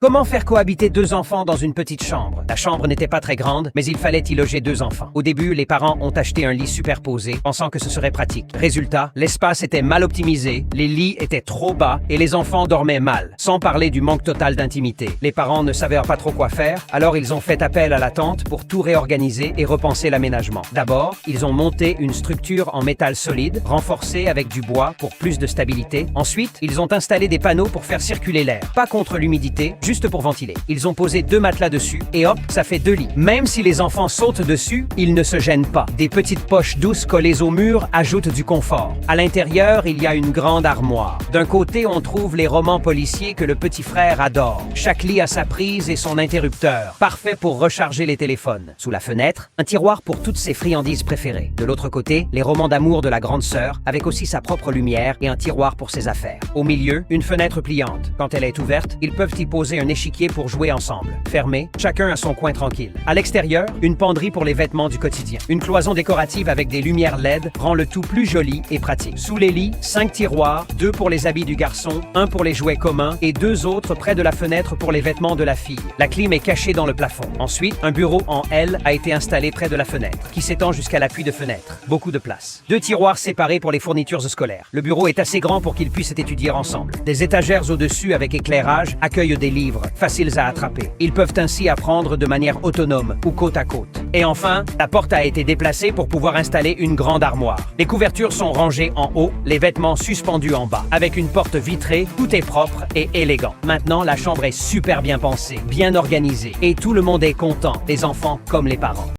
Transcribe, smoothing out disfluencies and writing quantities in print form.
Comment faire cohabiter deux enfants dans une petite chambre? La chambre n'était pas très grande, mais il fallait y loger deux enfants. Au début, les parents ont acheté un lit superposé, pensant que ce serait pratique. Résultat, l'espace était mal optimisé, les lits étaient trop bas et les enfants dormaient mal. Sans parler du manque total d'intimité. Les parents ne savaient pas trop quoi faire, alors ils ont fait appel à la tante pour tout réorganiser et repenser l'aménagement. D'abord, ils ont monté une structure en métal solide, renforcée avec du bois pour plus de stabilité. Ensuite, ils ont installé des panneaux pour faire circuler l'air, pas contre l'humidité, juste pour ventiler. Ils ont posé deux matelas dessus et hop, ça fait deux lits. Même si les enfants sautent dessus, ils ne se gênent pas. Des petites poches douces collées au mur ajoutent du confort. À l'intérieur, il y a une grande armoire. D'un côté, on trouve les romans policiers que le petit frère adore. Chaque lit a sa prise et son interrupteur, parfait pour recharger les téléphones. Sous la fenêtre, un tiroir pour toutes ses friandises préférées. De l'autre côté, les romans d'amour de la grande sœur, avec aussi sa propre lumière et un tiroir pour ses affaires. Au milieu, une fenêtre pliante. Quand elle est ouverte, ils peuvent y poser un échiquier pour jouer ensemble. Fermé, chacun a son coin tranquille. À l'extérieur, une penderie pour les vêtements du quotidien. Une cloison décorative avec des lumières LED rend le tout plus joli et pratique. Sous les lits, 5 tiroirs, 2 pour les habits du garçon, 1 pour les jouets communs et 2 autres près de la fenêtre pour les vêtements de la fille. La clim est cachée dans le plafond. Ensuite, un bureau en L a été installé près de la fenêtre, qui s'étend jusqu'à l'appui de fenêtre. Beaucoup de place. 2 tiroirs séparés pour les fournitures scolaires. Le bureau est assez grand pour qu'ils puissent étudier ensemble. Des étagères au-dessus avec éclairage accueillent des livres, faciles à attraper. Ils peuvent ainsi apprendre de manière autonome ou côte à côte. Et enfin, la porte a été déplacée pour pouvoir installer une grande armoire. Les couvertures sont rangées en haut, les vêtements suspendus en bas. Avec une porte vitrée, tout est propre et élégant. Maintenant, la chambre est super bien pensée, bien organisée et tout le monde est content, les enfants comme les parents.